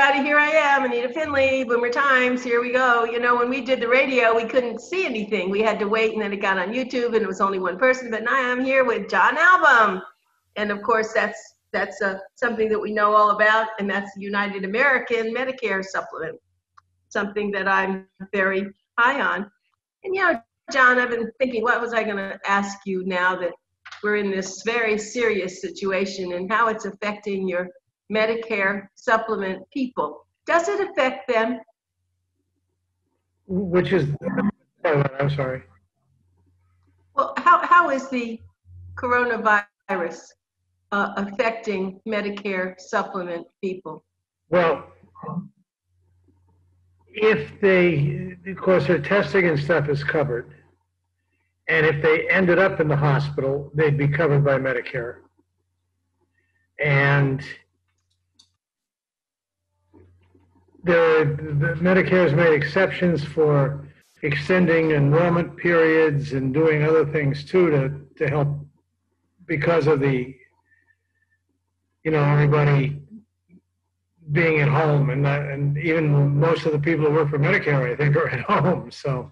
everybody, here I am, Anita Finley, Boomer Times, here we go. You know, when we did the radio, we couldn't see anything. We had to wait, and then it got on YouTube, and it was only one person. But now I'm here with John Album. And of course, that's something that we know all about, and that's the United American Medicare supplement, something that I'm very high on. And you know, John, I've been thinking, what was I going to ask you now that we're in this very serious situation and how it's affecting your Medicare supplement people? Does it affect them? Which is, I'm sorry. Well, how is the coronavirus affecting Medicare supplement people? Well, if they, of course, their testing and stuff is covered, and if they ended up in the hospital, they'd be covered by Medicare. And the Medicare has made exceptions for extending enrollment periods and doing other things too to help, because of the, you know, everybody being at home, and even most of the people who work for Medicare, I think, are at home. So,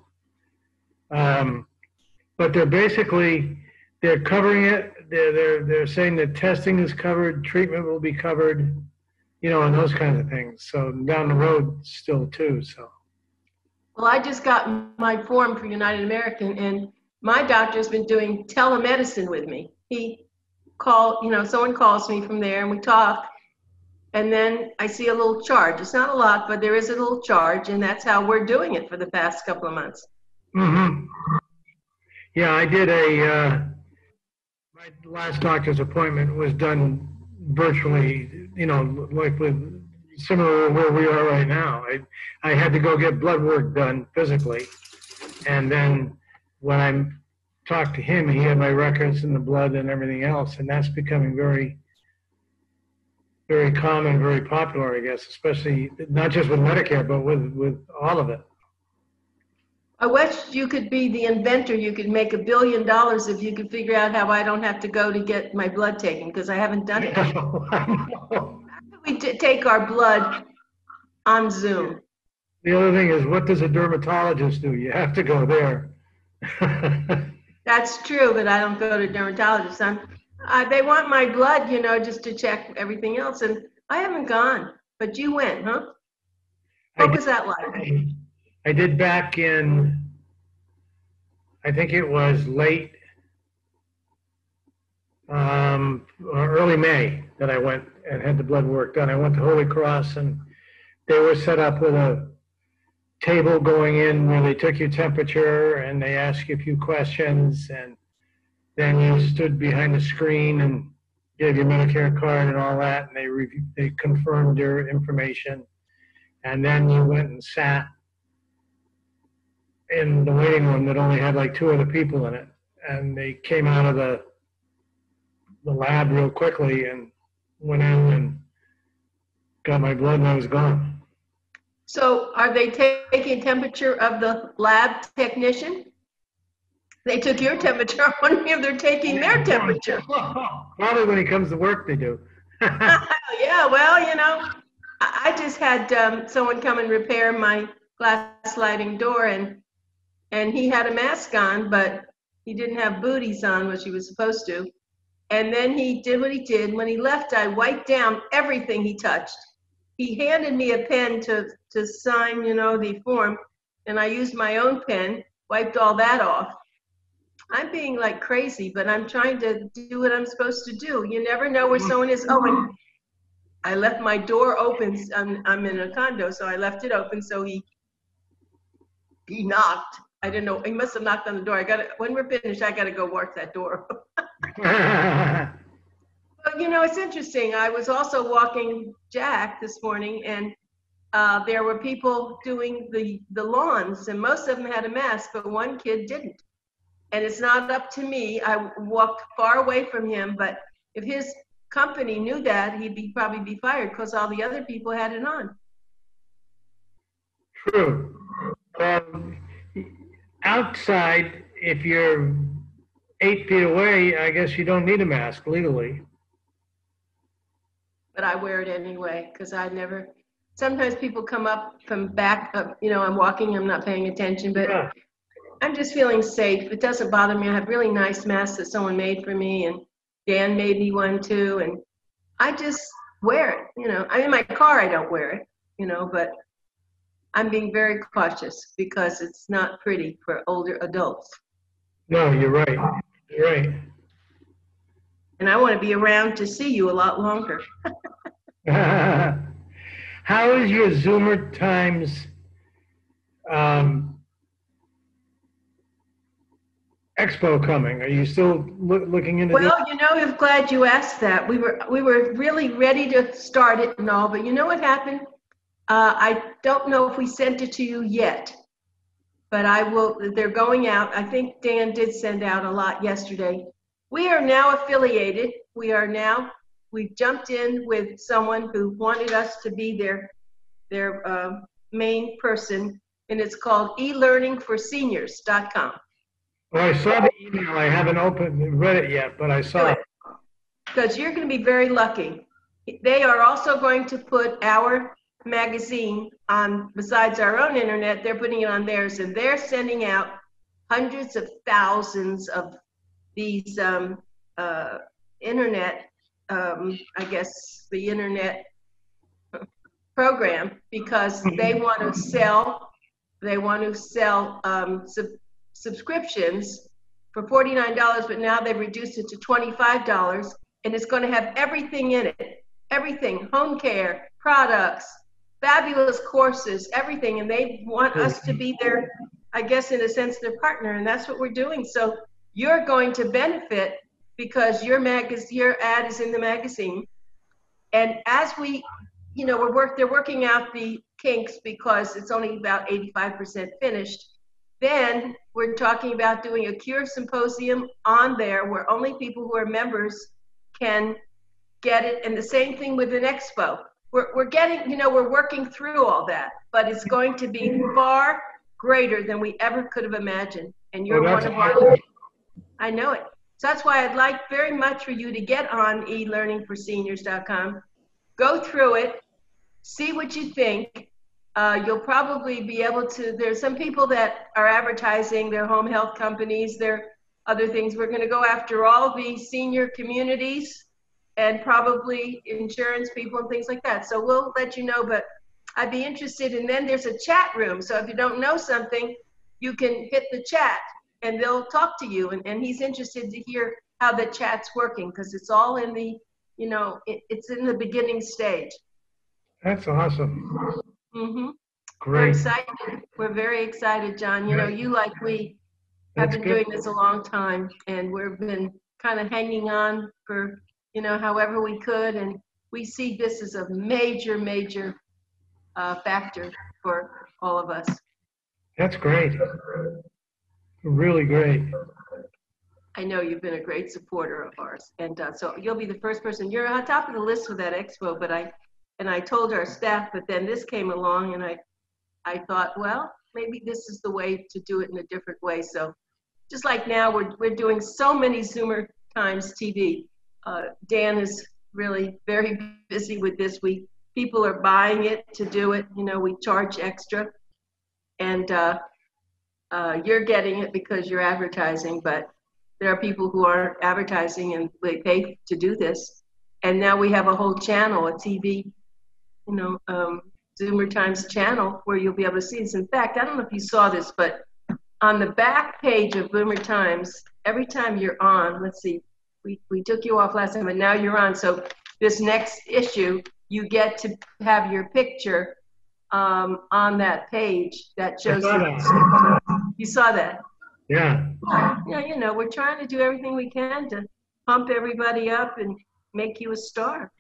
but they're covering it. They're saying that testing is covered, treatment will be covered, you know, and those kinds of things. So down the road still too. So. Well, I just got my form for United American, and my doctor's been doing telemedicine with me. He called, you know, someone calls me from there and we talk, and then I see a little charge. It's not a lot, but there is a little charge, and that's how we're doing it for the past couple of months. Mm-hmm. Yeah, I did my last doctor's appointment was done virtually, you know, like with similar to where we are right now. I had to go get blood work done physically, and then when I talked to him, he had my records and the blood and everything else, and that's becoming very, very common, very popular, I guess, especially not just with Medicare, but with all of it. I wish you could be the inventor. You could make $1 billion if you could figure out how I don't have to go to get my blood taken, because I haven't done it. How do we take our blood on Zoom? The other thing is, what does a dermatologist do? You have to go there. That's true, but I don't go to dermatologists. They want my blood, you know, just to check everything else, and I haven't gone. But you went, huh? What was that like? I did back in, I think it was late, early May that I went and had the blood work done. I went to Holy Cross, and they were set up with a table going in where they took your temperature and they asked you a few questions, and then you stood behind the screen and gave your Medicare card and all that, and they confirmed your information, and then you went and sat in the waiting room that only had like 2 other people in it, and they came out of the lab real quickly and went in and got my blood, and I was gone. So are they taking temperature of the lab technician? They took your temperature. I'm wondering if they're taking their temperature. Probably when he comes to work, they do. Yeah, well, you know, I just had someone come and repair my glass sliding door, and he had a mask on, but he didn't have booties on, which he was supposed to. And then he did what he did. When he left, I wiped down everything he touched. He handed me a pen to sign, you know, the form, and I used my own pen, wiped all that off. I'm being like crazy, but I'm trying to do what I'm supposed to do. You never know where someone is. Oh, and I left my door open. I'm in a condo, so I left it open. So he knocked. I didn't know. He must have knocked on the door. When we're finished, I got to go work that door. But you know, it's interesting. I was also walking Jack this morning, and there were people doing the lawns, and most of them had a mask, but one kid didn't. And it's not up to me. I walked far away from him, but if his company knew that, he'd probably be fired because all the other people had it on. True. Outside, if you're 8 feet away, I guess you don't need a mask legally. But I wear it anyway because I never sometimes people come up from back up, I'm walking, I'm not paying attention, but Yeah. I'm just feeling safe. It doesn't bother me. I have really nice masks that someone made for me, and Dan made me one too, and I just wear it. I'm in my car, I don't wear it, but I'm being very cautious because it's not pretty for older adults. No, you're right. You're right. And I want to be around to see you a lot longer. How is your Zoomer Times expo coming? Are you still looking into this? Well, I'm glad you asked that. We were really ready to start it and all, but you know what happened? I don't know if we sent it to you yet, but I will. They're going out. I think Dan did send out a lot yesterday. We are now affiliated. We've jumped in with someone who wanted us to be their main person, and it's called elearningforseniors.com. Well, I saw the email. I haven't read it yet, but I saw it. Because you're going to be very lucky. They are also going to put our magazine on, besides our own internet, they're putting it on theirs, and they're sending out hundreds of thousands of these internet, I guess the internet program, because they want to sell subscriptions for $49, but now they've reduced it to $25, and it's going to have everything in it. Everything, home care, products, fabulous courses, everything, and they want us to be their, I guess in a sense, their partner, and that's what we're doing. So you're going to benefit because your ad is in the magazine. And as we, they're working out the kinks because it's only about 85% finished. Then we're talking about doing a cure symposium on there where only people who are members can get it. And the same thing with an expo. We're getting, we're working through all that, but it's going to be far greater than we ever could have imagined. And you're one of our, I know it. So that's why I'd like very much for you to get on elearningforseniors.com, go through it, see what you think. You'll probably be able to, there's some people that are advertising their home health companies, their other things. We're going to go after all the senior communities and probably insurance people and things like that. So we'll let you know, but I'd be interested. And then there's a chat room. So if you don't know something, you can hit the chat and they'll talk to you. And he's interested to hear how the chat's working because it's all in the, it's in the beginning stage. That's awesome. Mm-hmm. Great. We're excited. We're very excited, John. You like we have been doing this a long time, and we've been kind of hanging on for, however we could. And we see this as a major, major factor for all of us. That's great. Really great. I know you've been a great supporter of ours. And so you'll be the first person. You're on top of the list for that expo, but I told our staff, but then this came along and I thought, well, maybe this is the way to do it in a different way. So just like now, we're doing so many Zoomer Times TV. Dan is really very busy with this. People are buying it to do it. We charge extra. And you're getting it because you're advertising, but there are people who aren't advertising and they pay to do this. And now we have a whole channel, a TV, Zoomer Times channel where you'll be able to see this. In fact, I don't know if you saw this, but on the back page of Zoomer Times, every time you're on, let's see, we took you off last time, but now you're on. So this next issue, you get to have your picture on that page that shows you. You saw that? Yeah. Yeah, we're trying to do everything we can to pump everybody up and make you a star.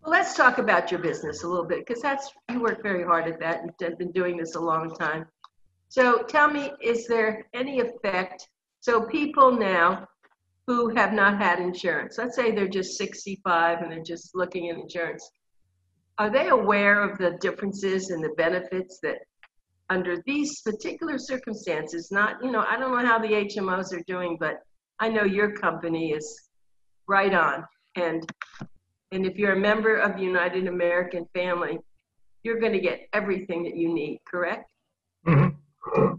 Well, let's talk about your business a little bit because you work very hard at that. You've been doing this a long time. So tell me, is there any effect? So people now who have not had insurance, let's say they're just 65 and they're just looking at insurance, are they aware of the differences and the benefits that under these particular circumstances, not, I don't know how the HMOs are doing, but I know your company is right on. And And if you're a member of the United American family, you're going to get everything that you need, correct? Mm-hmm.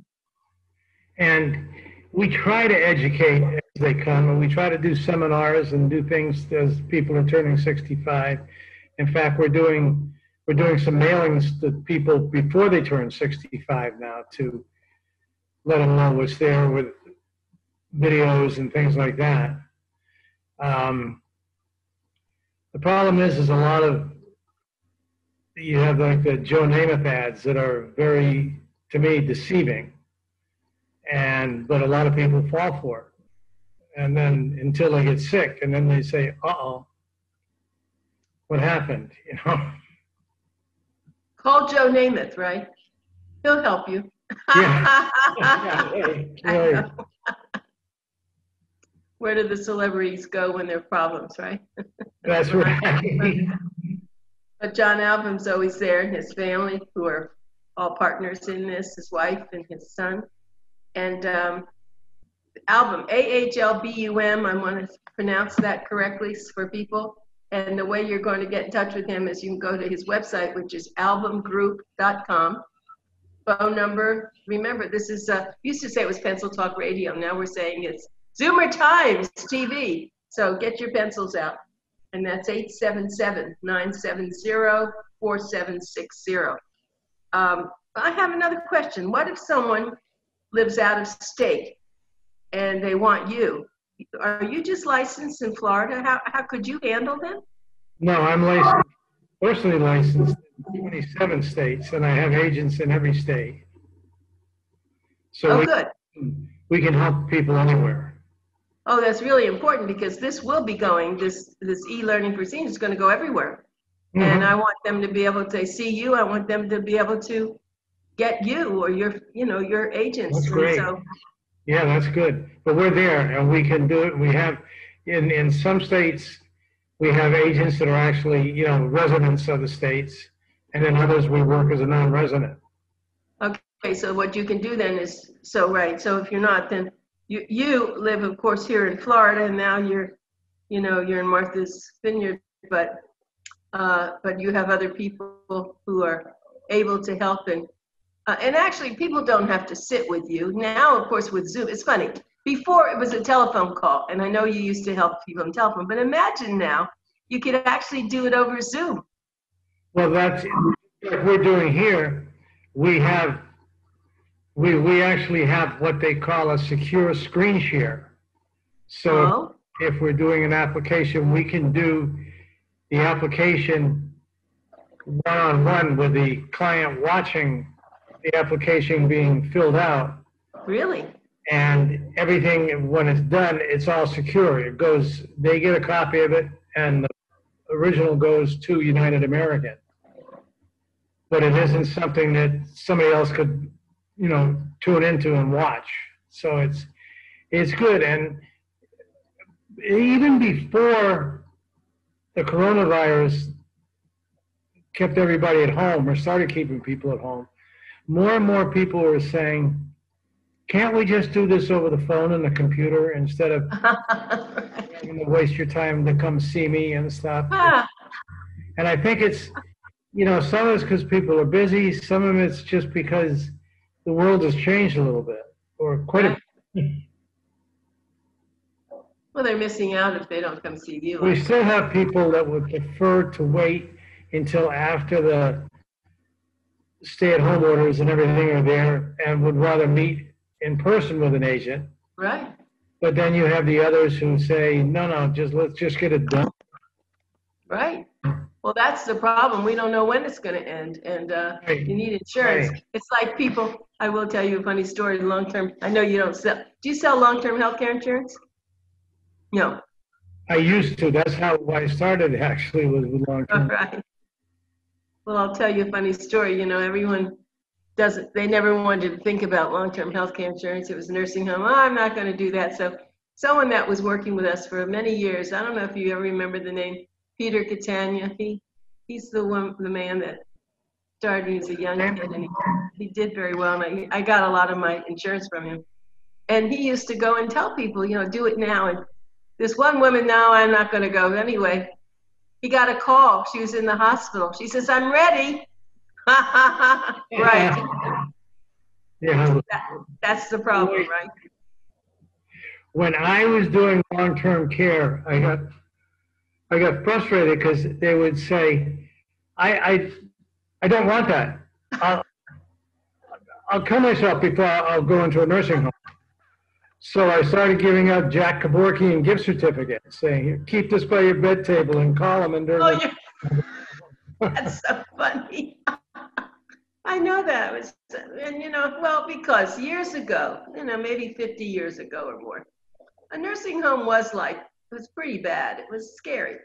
And we try to educate as they come, and we try to do seminars and do things as people are turning 65. In fact, we're doing some mailings to people before they turn 65 now to let them know what's there with videos and things like that. The problem is a lot of, you have like the Joe Namath ads that are very, to me, deceiving. But a lot of people fall for it. And then until they get sick, and then they say, uh-oh, what happened, you know? Call Joe Namath, right? He'll help you. Yeah. Right. Where do the celebrities go when there are problems, right? That's right. But John Album's always there, and his family, who are all partners in this, his wife and his son. And Album, A-H-L-B-U-M, I want to pronounce that correctly for people. And the way you're going to get in touch with him is you can go to his website, which is albumgroup.com. Phone number, remember, this is, used to say it was Pencil Talk Radio. Now we're saying it's Zoomer Times TV. So get your pencils out. And that's 877-970-4760. I have another question. What if someone lives out of state and they want you? Are you just licensed in Florida? How could you handle them? No, I'm licensed, personally licensed in 27 states, and I have agents in every state. So good. We can help people anywhere. Oh, that's really important, because this will be going, this e-learning procedure is going to go everywhere. Mm-hmm. And I want them to be able to see you. I want them to be able to get you or your agents. That's great. Yeah, that's good. But we're there, and we can do it. We have, in some states, we have agents that are actually, residents of the states, and then others we work as a non-resident. Okay, so what you can do then is, so if you're not, then you live, of course, here in Florida, and now you're in Martha's Vineyard, but you have other people who are able to help, and actually people don't have to sit with you. Now, of course, with Zoom, it's funny. Before it was a telephone call, and I know you used to help people on telephone, but imagine now you could actually do it over Zoom. Well, that's like we're doing here. We actually have what they call a secure screen share. So if we're doing an application, we can do the application one-on-one with the client watching the application being filled out. Really? And everything, when it's done, it's all secure. They get a copy of it, and the original goes to United American. But it isn't something that somebody else could, tune into and watch. So it's good. And even before the coronavirus kept everybody at home, or started keeping people at home, more and more people were saying, can't we just do this over the phone and the computer instead of having to waste your time to come see me and stuff? And I think it's, some of it's because people are busy. Some of it's just because the world has changed a little bit, or quite a bit. Well, they're missing out if they don't come see you. We still have people that would prefer to wait until after the stay-at-home orders and everything are there, and would rather meet in person with an agent. Right. But then you have the others who say, no, let's just get it done. Right. Well, that's the problem. We don't know when it's going to end, and you need insurance. Right. It's like people, I will tell you a funny story, long-term, I know you don't sell. Do you sell long-term health care insurance? No. I used to. That's how I started, actually, was with long-term. Right. Well, I'll tell you a funny story. Everyone they never wanted to think about long-term health care insurance. It was nursing home. Oh, I'm not going to do that. So someone that was working with us for many years, I don't know if you ever remember the name, Peter Catania. He's the man that started when he was a young kid, and he did very well. And I got a lot of my insurance from him. And he used to go and tell people, do it now. And this one woman, no, I'm not going to go anyway. he got a call. She was in the hospital. She says, "I'm ready." Right. Yeah. That's the problem, right? When I was doing long-term care, I got frustrated because they would say, I don't want that. I'll kill myself before I'll go into a nursing home. So I started giving out Jack Kevorkian gift certificates, saying, "Here, keep this by your bed table and call them." And Oh, yeah. That's so funny. I know that was, and well, because years ago, maybe 50 years ago or more, a nursing home it was pretty bad. It was scary.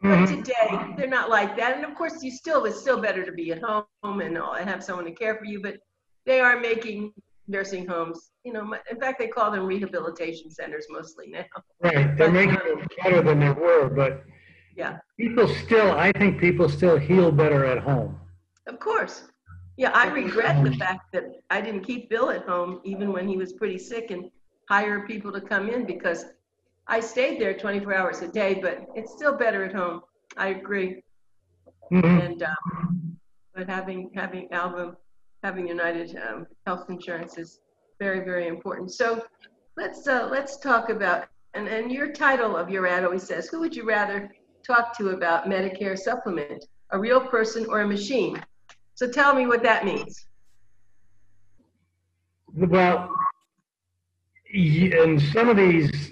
But today, they're not like that. And of course, it's still better to be at home and have someone to care for you. But they are making nursing homes, in fact, they call them rehabilitation centers mostly now. Right, they're making them better than they were, but yeah, I think people still heal better at home. Of course. Yeah, I regret the fact that I didn't keep Bill at home even when he was pretty sick and hire people to come in, because I stayed there 24 hours a day, but it's still better at home. I agree. And but having United Health Insurance is very, very important. So let's talk about, and your title of your ad always says, who would you rather talk to about Medicare supplement, a real person or a machine? So tell me what that means. Well, in some of these,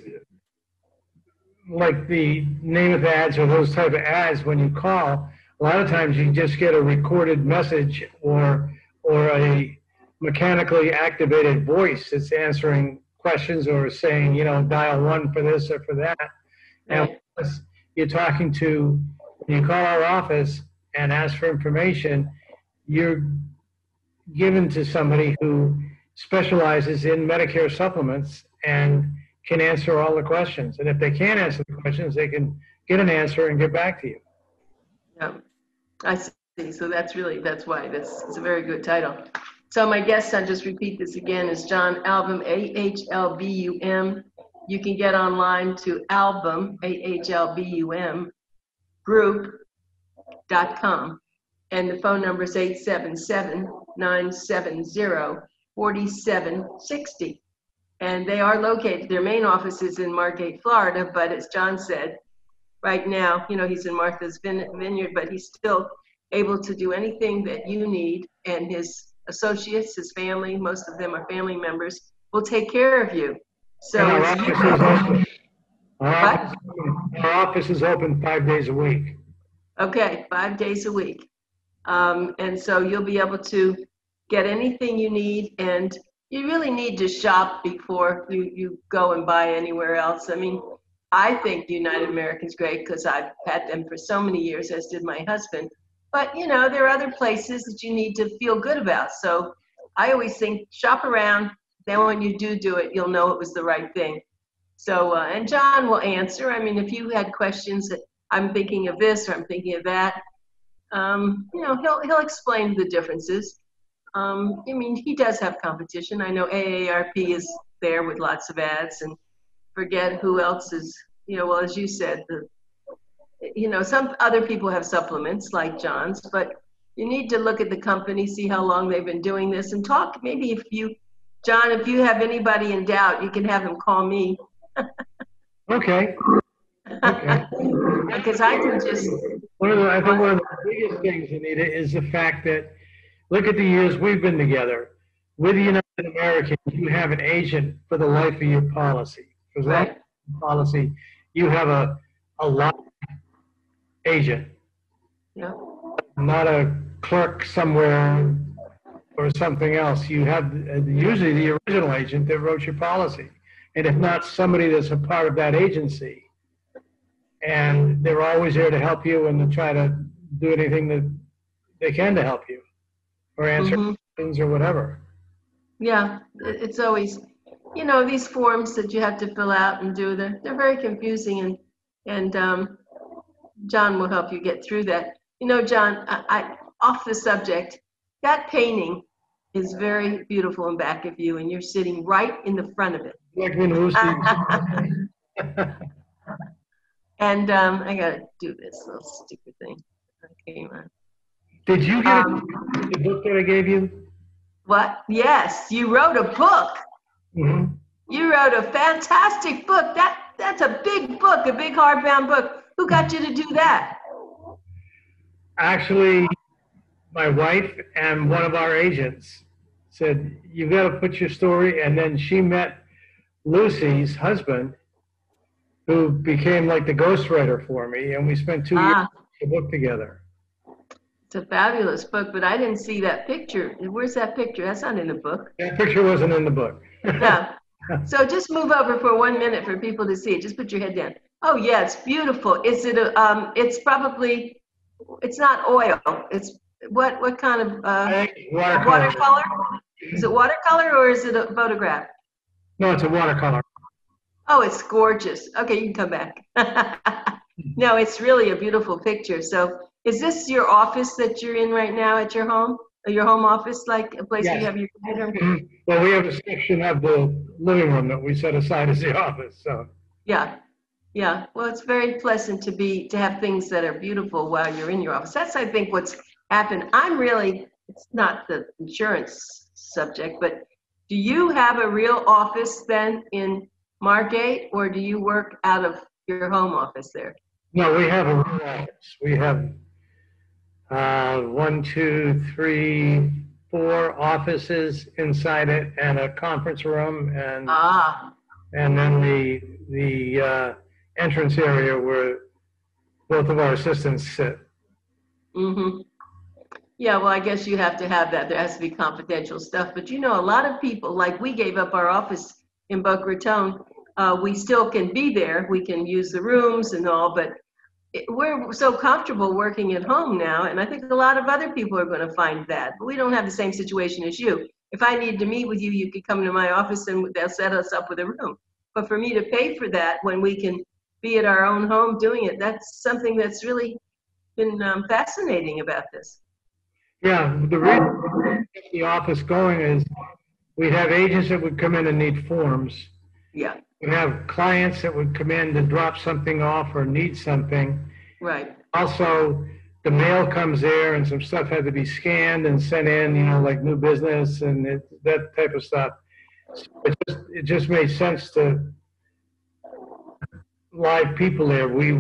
like the Namath ads or those type of ads, when you call, a lot of times you just get a recorded message or a mechanically activated voice that's answering questions or saying, dial 1 for this or for that. Right. And you're talking to, when you call our office and ask for information, you're given to somebody who specializes in Medicare supplements and can answer all the questions. And if they can't answer the questions, they can get an answer and get back to you. Yeah, I see. So that's why this is a very good title. So my guest, I'll just repeat this again, is John Album, AHLBUM. You can get online to Album, AHLBUM, group.com. And the phone number is 877-970-4760. And they are located, their main office is in Margate, Florida, but as John said, right now, he's in Martha's Vineyard, but he's still able to do anything that you need, and his associates, his family, most of them are family members, will take care of you. So our office is open 5 days a week. Okay, 5 days a week. And so you'll be able to get anything you need, and you really need to shop before you go and buy anywhere else. I mean, I think United American's great because I've had them for so many years, as did my husband. But, there are other places that you need to feel good about. So I always think, shop around. Then when you do it, you'll know it was the right thing. So, and John will answer. I mean, if you had questions that I'm thinking of this or I'm thinking of that, he'll explain the differences. I mean, he does have competition. I know AARP is there with lots of ads, and forget who else is, well, as you said, some other people have supplements like John's, but you need to look at the company, see how long they've been doing this, and talk. Maybe John, if you have anybody in doubt, you can have him call me. Okay. Because I can just. I think one of the biggest things, Anita, is the fact that, look at the years we've been together. With United American, you have an agent for the life of your policy. For the life of your policy, you have a live agent. Yeah. Not a clerk somewhere or something else. You have usually the original agent that wrote your policy. And if not, somebody that's a part of that agency. And they're always there to help you and to try to do anything that they can to help you or answer questions or whatever. Yeah, it's always, these forms that you have to fill out and do, they're very confusing, and John will help you get through that. John, I off the subject, that painting is very beautiful in back of you, and you're sitting right in the front of it. Like when Lucy. And I gotta do this little stupid thing. Okay, Did you get um, the book that I gave you? what? Yes, you wrote a book. Mm-hmm. You wrote a fantastic book. That's a big book, a big hardbound book. Who got you to do that? Actually, my wife and one of our agents said, you got to put your story. And then she met Lucy's husband, who became like the ghostwriter for me. And we spent 2 years Ah, the book together. it's a fabulous book, but I didn't see that picture. Where's that picture? That's not in the book. That picture wasn't in the book. No. So just move over for 1 minute for people to see it. Just put your head down. Oh yeah, it's beautiful. Is it it's probably, it's not oil. It's what kind of Watercolor. watercolor? Is it watercolor or is it a photograph? No, it's a watercolor. Oh, it's gorgeous. Okay, you can come back. No, it's really a beautiful picture. So is this your office that you're in right now at your home? Or your home office, like a place where you Yes. have your computer? Mhm. Well, we have a section of the living room that we set aside as the office. So Yeah. Yeah. Well, it's very pleasant to have things that are beautiful while you're in your office. That's, I think, what's happened. It's not the insurance subject, but do you have a real office then in Margate, or do you work out of your home office there? no, we have a real office. We have 1, 2, 3, 4 offices inside it, and a conference room, Ah, and then the entrance area where both of our assistants sit. mm-hmm. Yeah, well, I guess you have to have that. There has to be confidential stuff. But you know, a lot of people, like we gave up our office in Boca Raton, we still can be there. We can use the rooms and all, but we're so comfortable working at home now. And I think a lot of other people are going to find that. But we don't have the same situation as you. If I needed to meet with you, you could come to my office and they'll set us up with a room. But for me to pay for that when we can be at our own home doing it, that's something that's really been fascinating about this. Yeah, the reason we kept the office going is we'd have agents that would come in and need forms. Yeah, We'd have clients that would come in to drop something off or need something. right. Also, the mail comes there and some stuff had to be scanned and sent in, like new business and that type of stuff. So it just made sense to live people there. We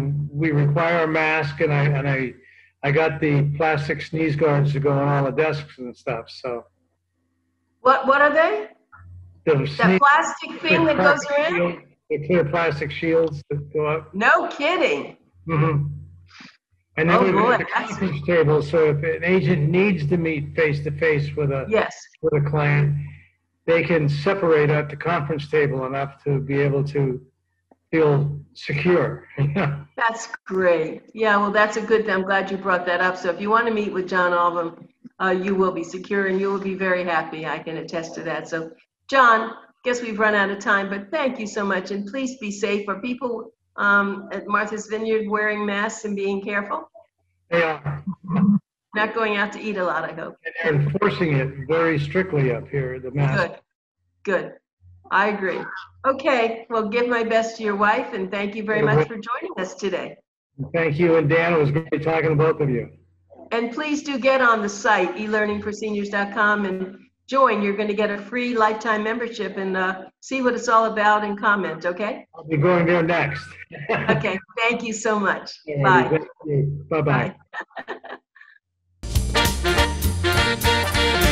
require a mask, and I got the plastic sneeze guards to go on all the desks and stuff. So What are they? That plastic thing that goes around? The clear plastic shields that go up. No kidding. Mm-hmm. And then Oh, we've boy, got the conference table, so if an agent needs to meet face-to-face with Yes. a client, they can separate at the conference table enough to be able to feel secure. That's great. Yeah, well, that's a good thing. I'm glad you brought that up. So if you want to meet with John Alvin, you will be secure and you will be very happy. I can attest to that. So, John, guess we've run out of time, but thank you so much. And please be safe. Are people at Martha's Vineyard wearing masks and being careful? They are. Not going out to eat a lot, I hope. And they're enforcing it very strictly up here, the mask. Good, good. I agree. Okay, well, give my best to your wife, and thank you very much for joining us today. Thank you, and Dan, it was great talking to both of you. And please do get on the site, elearningforseniors.com, and join. You're going to get a free lifetime membership and see what it's all about and comment, okay? I'll be going there next. Okay, thank you so much. All Bye. right, thank you. Bye-bye. Bye.